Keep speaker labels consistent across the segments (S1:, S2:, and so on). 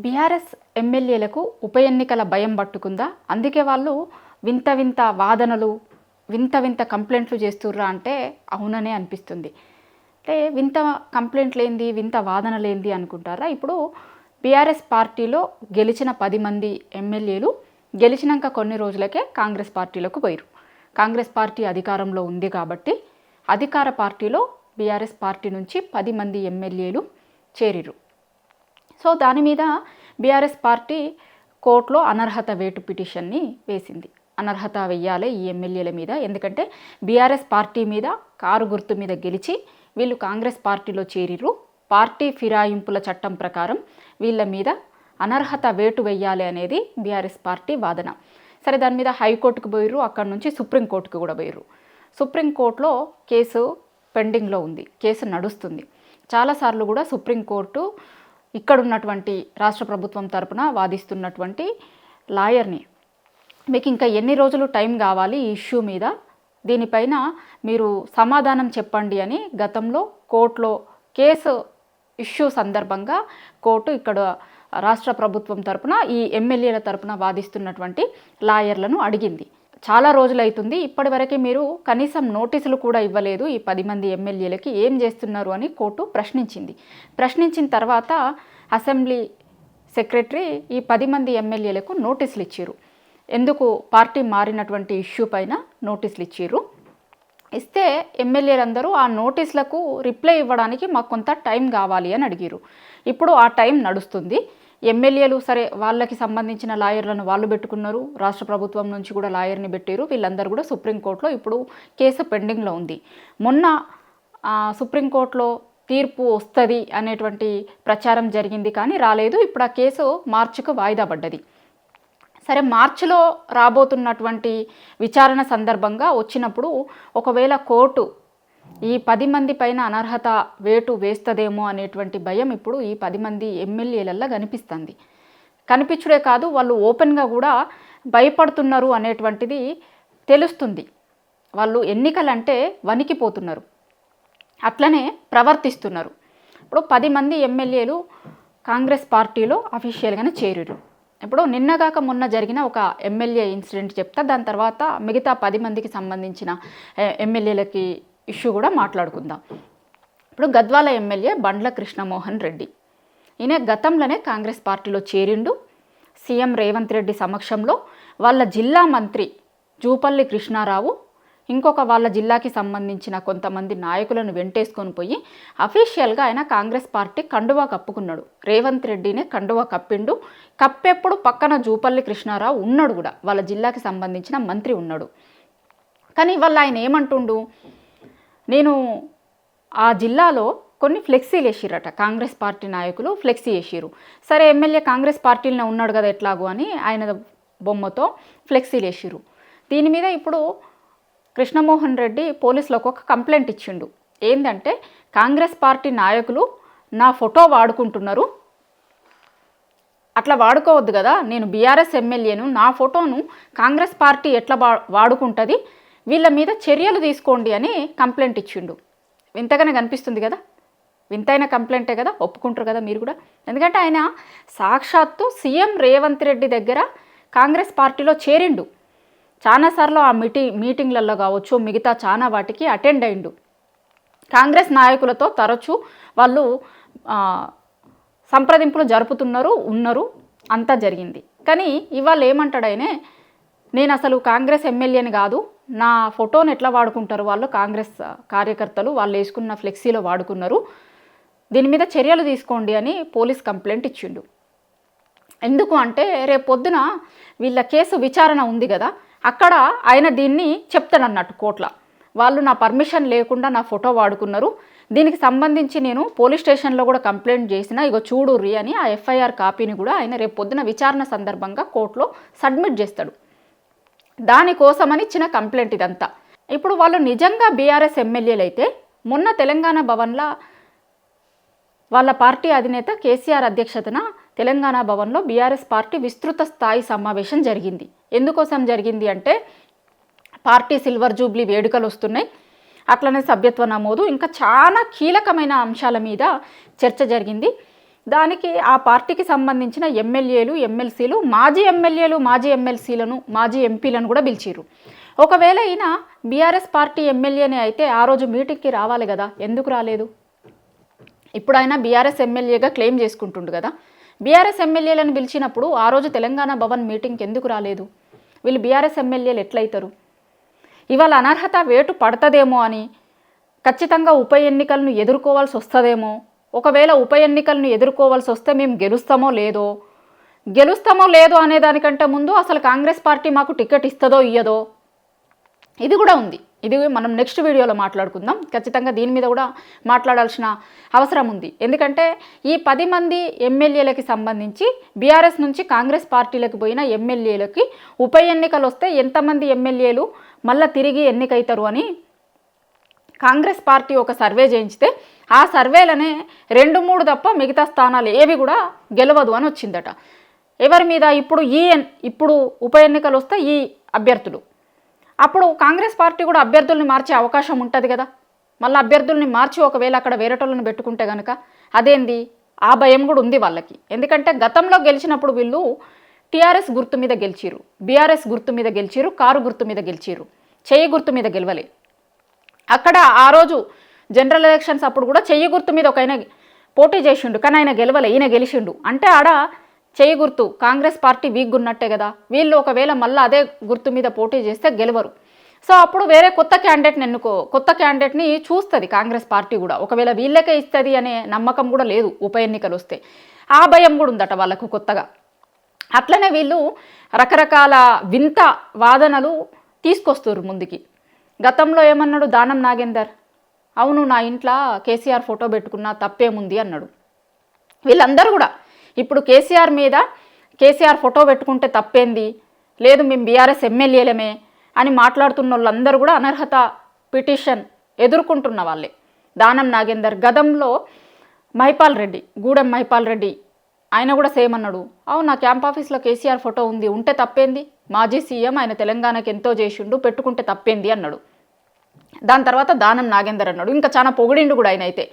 S1: BRS ఎమ్మెల్యేలకు ఉప ఎన్నికల భయం పట్టుకుందా? అందుకే వాళ్ళు వింత వింత వాదనలు, వింత వింత కంప్లైంట్లు చేస్తుర్రా అంటే అవుననే అనిపిస్తుంది. అంటే వింత కంప్లైంట్లేంది, వింత వాదనలేంది అనుకుంటారా? ఇప్పుడు బీఆర్ఎస్ పార్టీలో గెలిచిన 10 మంది ఎమ్మెల్యేలు గెలిచినాక కొన్ని రోజులకే కాంగ్రెస్ పార్టీలోకి పోయారు. కాంగ్రెస్ పార్టీ అధికారంలో ఉంది కాబట్టి అధికార పార్టీలో బీఆర్ఎస్ పార్టీ నుంచి 10 మంది ఎమ్మెల్యేలు చేరిరు. సో దాని మీద బీఆర్ఎస్ పార్టీ కోర్టులో అనర్హత వేటు పిటిషన్ని వేసింది. అనర్హత వెయ్యాలి ఈ ఎమ్మెల్యేల మీద, ఎందుకంటే బీఆర్ఎస్ పార్టీ మీద కారు గుర్తు మీద గెలిచి వీళ్ళు కాంగ్రెస్ పార్టీలో చేరిరు. పార్టీ ఫిరాయింపుల చట్టం ప్రకారం వీళ్ళ మీద అనర్హత వేటు వెయ్యాలి అనేది బీఆర్ఎస్ పార్టీ వాదన. సరే, దాని మీద హైకోర్టుకు పోయిర్రు, అక్కడ నుంచి సుప్రీంకోర్టుకు కూడా పోయిర్రు. సుప్రీంకోర్టులో కేసు పెండింగ్లో ఉంది, కేసు నడుస్తుంది. చాలాసార్లు కూడా సుప్రీంకోర్టు ఇక్కడ ఉన్నటువంటి రాష్ట్ర ప్రభుత్వం తరపున వాదిస్తున్నటువంటి లాయర్ని, మీకు ఇంకా ఎన్ని రోజులు టైం కావాలి ఈ ఇష్యూ మీద, దీనిపైన మీరు సమాధానం చెప్పండి అని గతంలో కోర్టులో కేసు ఇష్యూ సందర్భంగా కోర్టు ఇక్కడ రాష్ట్ర ప్రభుత్వం తరపున ఈ ఎమ్మెల్యేల తరపున వాదిస్తున్నటువంటి లాయర్లను అడిగింది. చాలా రోజులైతుంది, ఇప్పటివరకు మీరు కనీసం నోటీసులు కూడా ఇవ్వలేదు ఈ 10 మంది ఎమ్మెల్యేలకి, ఏం చేస్తున్నారు అని కోర్టు ప్రశ్నించింది. ప్రశ్నించిన తర్వాత అసెంబ్లీ సెక్రటరీ ఈ 10 మంది ఎమ్మెల్యేలకు నోటీసులు ఇచ్చారు. ఎందుకు పార్టీ మారినటువంటి ఇష్యూ పైన నోటీసులు ఇచ్చారు. ఇస్తే ఎమ్మెల్యేలందరూ ఆ నోటీసులకు రిప్లై ఇవ్వడానికి మాకు కొంత టైం కావాలి అని అడిగారు. ఇప్పుడు ఆ టైం నడుస్తుంది. ఎమ్మెల్యేలు సరే, వాళ్ళకి సంబంధించిన లాయర్లను వాళ్ళు పెట్టుకున్నారు, రాష్ట్ర ప్రభుత్వం నుంచి కూడా లాయర్ని పెట్టారు. వీళ్ళందరూ కూడా సుప్రీంకోర్టులో ఇప్పుడు కేసు పెండింగ్లో ఉంది. మొన్న సుప్రీంకోర్టులో తీర్పు వస్తుంది అనేటువంటి ప్రచారం జరిగింది, కానీ రాలేదు. ఇప్పుడు ఆ కేసు మార్చికు వాయిదా పడ్డది. సరే, మార్చిలో రాబోతున్నటువంటి విచారణ సందర్భంగా వచ్చినప్పుడు ఒకవేళ కోర్టు ఈ 10 మంది పైన అనర్హత వేటు వేస్తుందేమో అనేటువంటి భయం ఇప్పుడు ఈ 10 మంది ఎమ్మెల్యేలల్లో కనిపిస్తుంది. కనిపించుడే కాదు, వాళ్ళు ఓపెన్గా కూడా భయపడుతున్నారు అనేటువంటిది తెలుస్తుంది. వాళ్ళు ఎన్నికలంటే వణికిపోతున్నారు, అట్లనే ప్రవర్తిస్తున్నారు. ఇప్పుడు 10 మంది ఎమ్మెల్యేలు కాంగ్రెస్ పార్టీలో అఫీషియల్గానే చేరారు. ఇప్పుడు నిన్నగాక మొన్న జరిగిన ఒక ఎమ్మెల్యే ఇన్సిడెంట్ చెప్తా, దాని తర్వాత మిగతా 10 మందికి సంబంధించిన ఎమ్మెల్యేలకి ఇష్యూ కూడా మాట్లాడుకుందాం. ఇప్పుడు గద్వాల ఎమ్మెల్యే బండ్ల కృష్ణమోహన్ రెడ్డి, ఈయన గతంలోనే కాంగ్రెస్ పార్టీలో చేరిండు. సీఎం రేవంత్ రెడ్డి సమక్షంలో వాళ్ళ జిల్లా మంత్రి జూపల్లి కృష్ణారావు ఇంకొక వాళ్ళ జిల్లాకి సంబంధించిన కొంతమంది నాయకులను వెంటేసుకొని పోయి అఫీషియల్గా ఆయన కాంగ్రెస్ పార్టీ కండువా కప్పుకున్నాడు. రేవంత్ రెడ్డినే కండువా కప్పిండు. కప్పేప్పుడు పక్కన జూపల్లి కృష్ణారావు ఉన్నాడు కూడా, వాళ్ళ జిల్లాకి సంబంధించిన మంత్రి ఉన్నాడు. కానీ వాళ్ళ ఆయన ఏమంటుండు, నేను ఆ జిల్లాలో కొన్ని ఫ్లెక్సీలు వేసిరట, కాంగ్రెస్ పార్టీ నాయకులు ఫ్లెక్సీ వేసిరు. సరే, ఎమ్మెల్యే కాంగ్రెస్ పార్టీలోనే ఉన్నాడు కదా ఎట్లాగో అని ఆయన బొమ్మతో ఫ్లెక్సీలు వేసిరు. దీని మీద ఇప్పుడు కృష్ణమోహన్ రెడ్డి పోలీసులకు ఒక కంప్లైంట్ ఇచ్చిండు. ఏంటంటే, కాంగ్రెస్ పార్టీ నాయకులు నా ఫోటో వాడుకుంటున్నారు, అట్లా వాడుకోవద్దు కదా, నేను బీఆర్ఎస్ ఎమ్మెల్యేను, నా ఫోటోను కాంగ్రెస్ పార్టీ ఎట్లా వాడుకుంటుంది, వీళ్ళ మీద చర్యలు తీసుకోండి అని కంప్లైంట్ ఇచ్చిండు. వింతగానే కనిపిస్తుంది కదా, వింతైన కంప్లైంటే కదా, ఒప్పుకుంటారు కదా మీరు కూడా. ఎందుకంటే ఆయన సాక్షాత్తు సీఎం రేవంత్ రెడ్డి దగ్గర కాంగ్రెస్ పార్టీలో చేరిండు. చాలాసార్లు ఆ మీటింగ్లలో కావచ్చు, మిగతా చాలా వాటికి అటెండ్ అయిండు. కాంగ్రెస్ నాయకులతో తరచూ వాళ్ళు సంప్రదింపులు ఉన్నారు, అంతా జరిగింది. కానీ ఇవాళ ఏమంటాడు ఆయనే, నేను అసలు కాంగ్రెస్ ఎమ్మెల్యేని కాదు, నా ఫోటోని ఎట్లా వాడుకుంటారు వాళ్ళు, కాంగ్రెస్ కార్యకర్తలు వాళ్ళు వేసుకున్న ఫ్లెక్సీలో వాడుకున్నారు, దీని మీద చర్యలు తీసుకోండి అని పోలీస్ కంప్లైంట్ ఇచ్చిండు. ఎందుకు అంటే, రేపు పొద్దున వీళ్ళ కేసు విచారణ ఉంది కదా, అక్కడ ఆయన దీన్ని చెప్తాడన్నట్టు కోర్టులో, వాళ్ళు నా పర్మిషన్ లేకుండా నా ఫోటో వాడుకున్నారు, దీనికి సంబంధించి నేను పోలీస్ స్టేషన్లో కూడా కంప్లైంట్ చేసిన, ఇగో చూడుర్రి అని ఆ ఎఫ్ఐఆర్ కాపీని కూడా ఆయన రేపు పొద్దున విచారణ సందర్భంగా కోర్టులో సబ్మిట్ చేస్తాడు. దానికోసమని ఇచ్చిన కంప్లైంట్ ఇదంతా. ఇప్పుడు వాళ్ళు నిజంగా బీఆర్ఎస్ ఎమ్మెల్యేలు అయితే, మొన్న తెలంగాణ భవన్లో వాళ్ళ పార్టీ అధినేత కేసీఆర్ అధ్యక్షతన తెలంగాణ భవన్లో బీఆర్ఎస్ పార్టీ విస్తృత స్థాయి సమావేశం జరిగింది. ఎందుకోసం జరిగింది అంటే, పార్టీ సిల్వర్ జూబ్లీ వేడుకలు వస్తున్నాయి, అట్లనే సభ్యత్వ నమోదు, ఇంకా చాలా కీలకమైన అంశాల మీద చర్చ జరిగింది. దానికి ఆ పార్టీకి సంబంధించిన ఎమ్మెల్యేలు ఎమ్మెల్సీలు మాజీ ఎమ్మెల్యేలు మాజీ ఎమ్మెల్సీలను మాజీ ఎంపీలను కూడా పిలిచిర్రు. ఒకవేళ ఈయన బీఆర్ఎస్ పార్టీ ఎమ్మెల్యేనే అయితే ఆ రోజు మీటింగ్కి రావాలి కదా, ఎందుకు రాలేదు? ఇప్పుడు ఆయన బీఆర్ఎస్ ఎమ్మెల్యేగా క్లెయిమ్ చేసుకుంటుండు కదా. బీఆర్ఎస్ ఎమ్మెల్యేలను పిలిచినప్పుడు ఆ రోజు తెలంగాణ భవన్ మీటింగ్కి ఎందుకు రాలేదు? వీళ్ళు బీఆర్ఎస్ ఎమ్మెల్యేలు ఎట్లయితారు? ఇవాళ అనర్హత వేటు పడుతుందేమో అని, ఖచ్చితంగా ఉప ఎన్నికలను ఎదుర్కోవాల్సి వస్తుందేమో, ఒకవేళ ఉప ఎన్నికలను ఎదుర్కోవాల్సి వస్తే మేము గెలుస్తామో లేదో అనే దానికంటే ముందు అసలు కాంగ్రెస్ పార్టీ మాకు టికెట్ ఇస్తుందో ఇయ్యదో ఇది కూడా ఉంది. ఇది మనం నెక్స్ట్ వీడియోలో మాట్లాడుకుందాం. ఖచ్చితంగా దీని మీద కూడా మాట్లాడాల్సిన అవసరం ఉంది. ఎందుకంటే ఈ 10 మంది ఎమ్మెల్యేలకి సంబంధించి బీఆర్ఎస్ నుంచి కాంగ్రెస్ పార్టీలకు పోయిన ఎమ్మెల్యేలకి ఉప ఎన్నికలు వస్తే ఎంతమంది ఎమ్మెల్యేలు మళ్ళీ తిరిగి ఎన్నికైతారు అని కాంగ్రెస్ పార్టీ ఒక సర్వే చేయించితే ఆ సర్వేలనే 2-3 తప్ప మిగతా స్థానాలు ఏవి కూడా గెలవదు అని వచ్చిందట. ఎవరి మీద? ఇప్పుడు ఉప ఎన్నికలు వస్తే ఈ అభ్యర్థులు. అప్పుడు కాంగ్రెస్ పార్టీ కూడా అభ్యర్థుల్ని మార్చే అవకాశం ఉంటుంది కదా. మళ్ళీ అభ్యర్థుల్ని మార్చి ఒకవేళ అక్కడ వేరేటోళ్ళని పెట్టుకుంటే కనుక అదేంది? ఆ భయం కూడా ఉంది వాళ్ళకి. ఎందుకంటే గతంలో గెలిచినప్పుడు వీళ్ళు టీఆర్ఎస్ గుర్తు మీద గెలిచిరు, బీఆర్ఎస్ గుర్తు మీద గెలిచిరు, కారు గుర్తు మీద గెలిచిరు, చెయ్యి గుర్తు మీద గెలవలే. అక్కడ ఆ రోజు జనరల్ ఎలక్షన్స్ అప్పుడు కూడా చెయ్యి గుర్తు మీద ఒక ఆయన పోటీ చేసిండు, కానీ ఆయన గెలవలే, ఈయన గెలిచిండు. అంటే ఆడ చెయ్యి గుర్తు కాంగ్రెస్ పార్టీ వీక్ ఉన్నట్టే కదా. వీళ్ళు ఒకవేళ మళ్ళీ అదే గుర్తు మీద పోటీ చేస్తే గెలవరు. సో అప్పుడు వేరే కొత్త క్యాండిడేట్ని చూస్తుంది కాంగ్రెస్ పార్టీ కూడా. ఒకవేళ వీళ్ళకే ఇస్తుంది అనే నమ్మకం కూడా లేదు ఉప ఎన్నికలు వస్తే. ఆ భయం కూడా ఉందట వాళ్ళకు కొత్తగా. అట్లనే వీళ్ళు రకరకాల వింత వాదనలు తీసుకొస్తారు ముందుకి. గతంలో ఏమన్నాడు దానం నాగేందర్? అవును, నా ఇంట్లో కేసీఆర్ ఫోటో పెట్టుకున్నా తప్పేముంది అన్నాడు. వీళ్ళందరూ కూడా ఇప్పుడు కేసీఆర్ ఫోటో పెట్టుకుంటే తప్పేంది, లేదు మేము బీఆర్ఎస్ ఎమ్మెల్యేలమే అని మాట్లాడుతున్న వాళ్ళందరూ కూడా అనర్హత పిటిషన్ ఎదుర్కొంటున్న వాళ్ళే. దానం నాగేందర్, గతంలో గూడెం మహిపాల్ రెడ్డి ఆయన కూడా సేమ్ అన్నాడు. అవును, నా క్యాంప్ ఆఫీస్లో కేసీఆర్ ఫోటో ఉంది, ఉంటే తప్పేంది, మాజీ సీఎం, ఆయన తెలంగాణకి ఎంతో చేసిండు, పెట్టుకుంటే తప్పేంది అన్నాడు. దాని తర్వాత దానం నాగేందర్ అన్నాడు. ఇంకా చాలా పొగిడిండు కూడా ఆయన అయితే.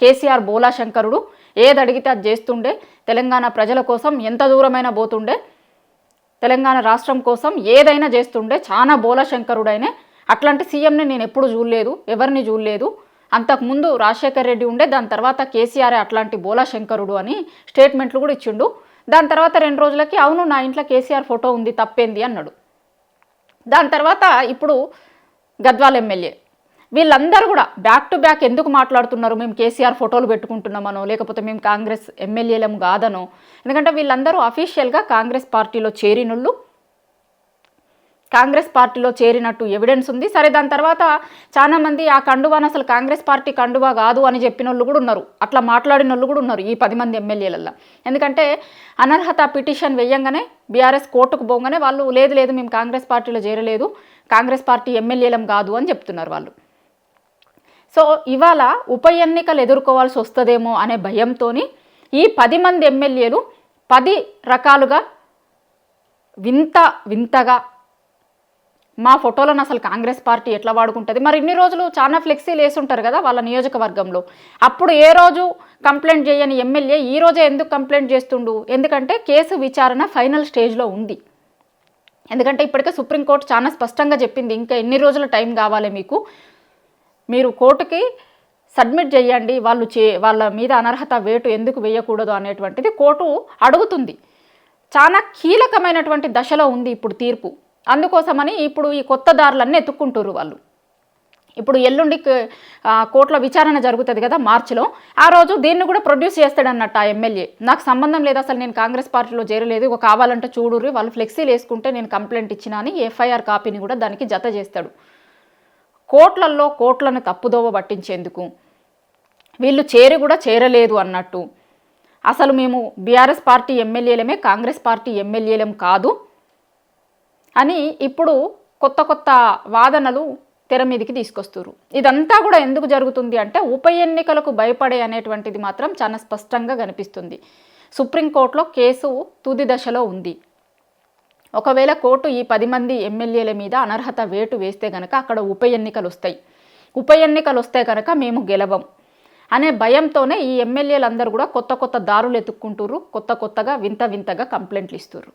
S1: కేసీఆర్ బోలా శంకరుడు, ఏది అడిగితే అది చేస్తుండే, తెలంగాణ ప్రజల కోసం ఎంత దూరమైనా పోతుండే, తెలంగాణ రాష్ట్రం కోసం ఏదైనా చేస్తుండే, చాలా బోలా శంకరుడైనే. అట్లాంటి సీఎంని నేను ఎప్పుడు చూడలేదు, ఎవరిని చూడలేదు. అంతకుముందు రాజశేఖర్ రెడ్డి ఉండే, దాని తర్వాత కేసీఆర్ అట్లాంటి బోలా శంకరుడు అని స్టేట్మెంట్లు కూడా ఇచ్చిండు. దాని తర్వాత 2 రోజులకి అవును నా ఇంట్లో కేసీఆర్ ఫోటో ఉంది తప్పేంది అన్నాడు. దాని తర్వాత ఇప్పుడు గద్వాల్ ఎమ్మెల్యే, వీళ్ళందరూ కూడా బ్యాక్ టు బ్యాక్ ఎందుకు మాట్లాడుతున్నారు, మేము కేసీఆర్ ఫోటోలు పెట్టుకుంటున్నామనో, లేకపోతే మేము కాంగ్రెస్ ఎమ్మెల్యేలం కాదనో. ఎందుకంటే వీళ్ళందరూ అఫీషియల్గా కాంగ్రెస్ పార్టీలో చేరినోళ్ళు, కాంగ్రెస్ పార్టీలో చేరినట్టు ఎవిడెన్స్ ఉంది. సరే, దాని తర్వాత చాలామంది ఆ కండువాను అసలు కాంగ్రెస్ పార్టీ కండువా కాదు అని చెప్పిన వాళ్ళు కూడా ఉన్నారు, అట్లా మాట్లాడిన వాళ్ళు కూడా ఉన్నారు ఈ 10 మంది ఎమ్మెల్యేలల్లో. ఎందుకంటే అనర్హత పిటిషన్ వేయంగానే బీఆర్ఎస్ కోర్టుకు పోగానే వాళ్ళు లేదు మేము కాంగ్రెస్ పార్టీలో చేరలేదు, కాంగ్రెస్ పార్టీ ఎమ్మెల్యేలం కాదు అని చెప్తున్నారు వాళ్ళు. సో ఇవాళ ఉప ఎన్నికలు ఎదుర్కోవాల్సి వస్తుందేమో అనే భయంతో ఈ 10 మంది ఎమ్మెల్యేలు 10 రకాలుగా వింతగా మా ఫోటోలను అసలు కాంగ్రెస్ పార్టీ ఎట్లా వాడుకుంటుంది. మరి ఇన్ని రోజులు చాలా ఫ్లెక్సీలు వేసుంటారు కదా వాళ్ళ నియోజకవర్గంలో, అప్పుడు ఏ రోజు కంప్లైంట్ చేయని ఎమ్మెల్యే ఈ రోజే ఎందుకు కంప్లైంట్ చేస్తుండు? ఎందుకంటే కేసు విచారణ ఫైనల్ స్టేజ్లో ఉంది. ఎందుకంటే ఇప్పటికే సుప్రీంకోర్టు చాలా స్పష్టంగా చెప్పింది, ఇంకా ఎన్ని రోజుల టైం కావాలి మీకు, మీరు కోర్టుకి సబ్మిట్ చేయండి, వాళ్ళ మీద అనర్హత వేటు ఎందుకు వేయకూడదు అనేటువంటిది కోర్టు అడుగుతుంది. చాలా కీలకమైనటువంటి దశలో ఉంది ఇప్పుడు తీర్పు. అందుకోసమని ఇప్పుడు ఈ కొత్త దారులన్నీ ఎత్తుక్కుంటారు వాళ్ళు. ఇప్పుడు ఎల్లుండి కోర్టులో విచారణ జరుగుతుంది కదా మార్చిలో, ఆ రోజు దీన్ని కూడా ప్రొడ్యూస్ చేస్తాడన్నట్టు ఆ ఎమ్మెల్యే. నాకు సంబంధం లేదు, అసలు నేను కాంగ్రెస్ పార్టీలో చేరలేదు, కావాలంటే చూడుర్రి వాళ్ళు ఫ్లెక్సీలు వేసుకుంటే నేను కంప్లైంట్ ఇచ్చినా అని ఎఫ్ఐఆర్ కాపీని కూడా దానికి జత చేస్తాడు. కోర్టులను తప్పుదోవ పట్టించేందుకు, వీళ్ళు చేరి కూడా చేరలేదు అన్నట్టు, అసలు మేము బీఆర్ఎస్ పార్టీ ఎమ్మెల్యేలమే, కాంగ్రెస్ పార్టీ ఎమ్మెల్యేలం కాదు అని ఇప్పుడు కొత్త వాదనలు తెర మీదకి తీసుకొస్తారు. ఇదంతా కూడా ఎందుకు జరుగుతుంది అంటే ఉప ఎన్నికలకు భయపడే అనేటువంటిది మాత్రం చాలా స్పష్టంగా కనిపిస్తుంది. సుప్రీంకోర్టులో కేసు తుది దశలో ఉంది. ఒకవేళ కోర్టు ఈ 10 మంది ఎమ్మెల్యేల మీద అనర్హత వేటు వేస్తే కనుక అక్కడ ఉప ఎన్నికలు వస్తాయి. ఉప ఎన్నికలు వస్తే కనుక మేము గెలవం. అనే భయంతోనే ఈ ఎమ్మెల్యేలు అందరూ కూడా కొత్త కొత్త దారులు ఎత్తుక్కుంటుర్రు, కొత్తగా వింత వింతగా కంప్లైంట్లు ఇస్తుర్రు.